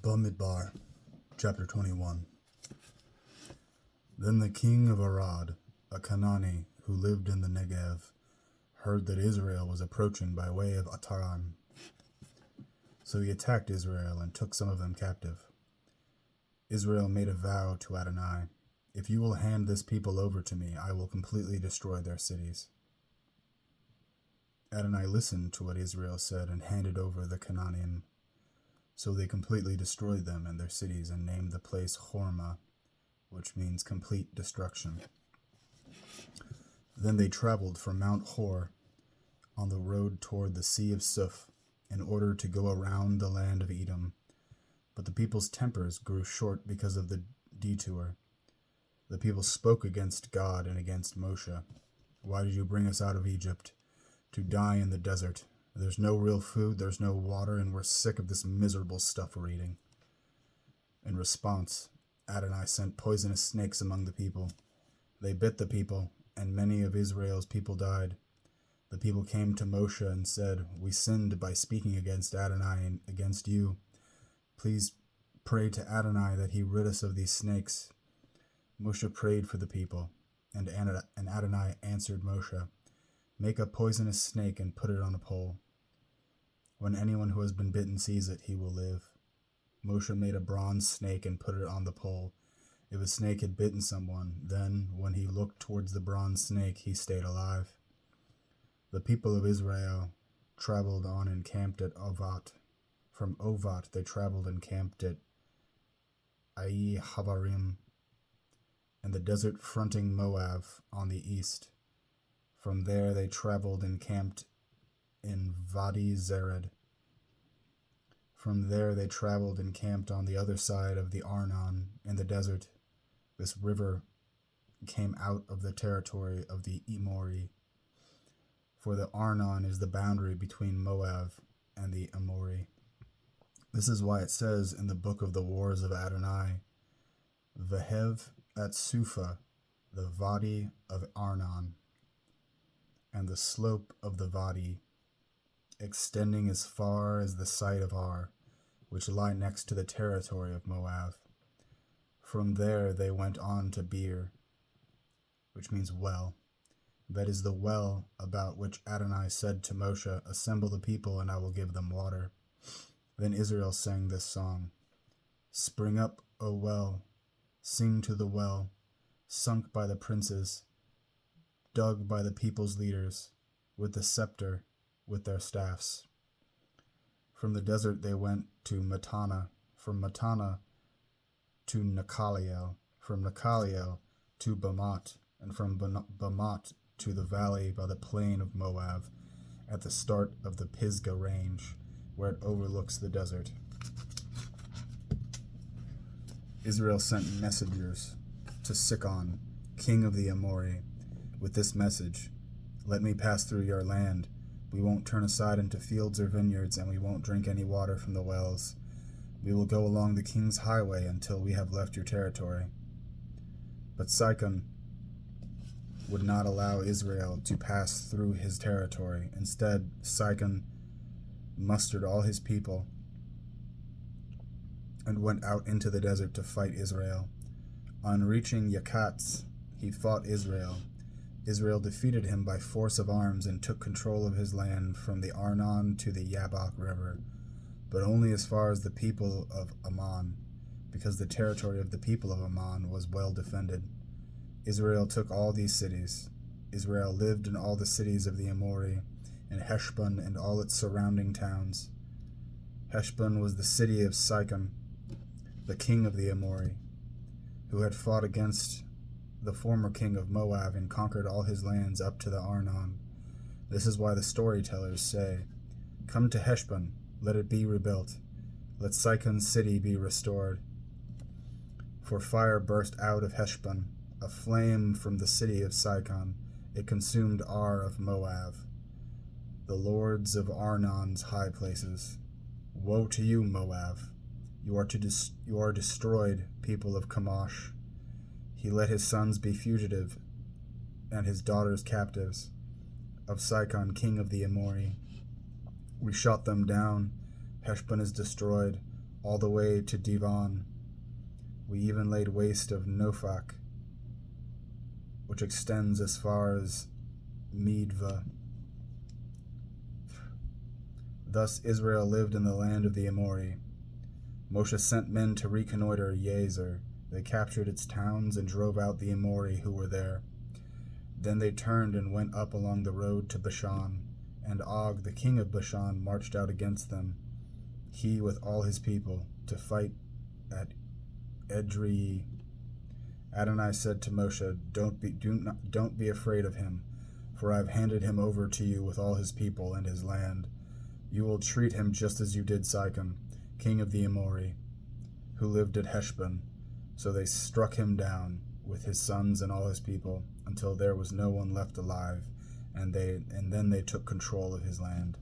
Bamidbar, chapter 21. Then the king of Arad, a Canaanite who lived in the Negev, heard that Israel was approaching by way of Ataran. So he attacked Israel and took some of them captive. Israel made a vow to Adonai, "If you will hand this people over to me, I will completely destroy their cities." Adonai listened to what Israel said and handed over the Canaanim. So they completely destroyed them and their cities and named the place Hormah, which means complete destruction. Then they traveled from Mount Hor on the road toward the Sea of Suf in order to go around the land of Edom. But the people's tempers grew short because of the detour. The people spoke against God and against Moshe. "Why did you bring us out of Egypt to die in the desert? There's no real food, there's no water, and we're sick of this miserable stuff we're eating." In response, Adonai sent poisonous snakes among the people. They bit the people, and many of Israel's people died. The people came to Moshe and said, "We sinned by speaking against Adonai and against you. Please pray to Adonai that he rid us of these snakes." Moshe prayed for the people, and Adonai answered Moshe, "Make a poisonous snake and put it on a pole. When anyone who has been bitten sees it, he will live." Moshe made a bronze snake and put it on the pole. If a snake had bitten someone, then, when he looked towards the bronze snake, he stayed alive. The people of Israel traveled on and camped at Ovat. From Ovat they traveled and camped at Ai Havarim, and the desert fronting Moab on the east. From there they traveled and camped in Vadi Zered. From there they traveled and camped on the other side of the Arnon in the desert. This river came out of the territory of the Emori, for the Arnon is the boundary between Moab and the Emori. This is why it says in the book of the wars of Adonai, "Vehev at Sufa, the Vadi of Arnon, and the slope of the Vadi, extending as far as the site of Ar, which lie next to the territory of Moab." From there they went on to Beer, which means well. That is the well about which Adonai said to Moshe, "Assemble the people and I will give them water." Then Israel sang this song: "Spring up, O well, sing to the well, sunk by the princes, dug by the people's leaders, with the scepter, with their staffs." From the desert they went to Matana, from Matana to Nakaliel, from Nakaliel to Bamat, and from Bamat to the valley by the plain of Moab, at the start of the Pisgah range, where it overlooks the desert. Israel sent messengers to Sichon, king of the Emori, with this message: "Let me pass through your land. We won't turn aside into fields or vineyards, and we won't drink any water from the wells. We will go along the king's highway until we have left your territory." But Sichon would not allow Israel to pass through his territory. Instead, Sichon mustered all his people and went out into the desert to fight Israel. On reaching Yakatz, he fought Israel. Israel defeated him by force of arms and took control of his land from the Arnon to the Yabok River, but only as far as the people of Ammon, because the territory of the people of Ammon was well defended. Israel took all these cities. Israel lived in all the cities of the Emori, in Heshbon and all its surrounding towns. Heshbon was the city of Sichon, the king of the Emori, who had fought against the former king of Moab and conquered all his lands up to the Arnon. This is why the storytellers say, "Come to Heshbon, let it be rebuilt. Let Sichon's city be restored." For fire burst out of Heshbon, a flame from the city of Sichon. It consumed Ar of Moab, the lords of Arnon's high places. Woe to you, Moab! You are destroyed, people of Chemosh. He let his sons be fugitive, and his daughters captives, of Sichon, king of the Emori. We shot them down. Heshbon is destroyed. all the way to Divan. We even laid waste of Nophak, which extends as far as Medva. Thus Israel lived in the land of the Emori. Moshe sent men to reconnoiter Yazer. They captured its towns and drove out the Emori who were there. Then they turned and went up along the road to Bashan, and Og, the king of Bashan, marched out against them, he with all his people, to fight at Edrei. Adonai said to Moshe, Don't be afraid of him, for I have handed him over to you with all his people and his land. You will treat him just as you did Sichon, king of the Emori, who lived at Heshbon. So they struck him down with his sons and all his people, until there was no one left alive, and then they took control of his land.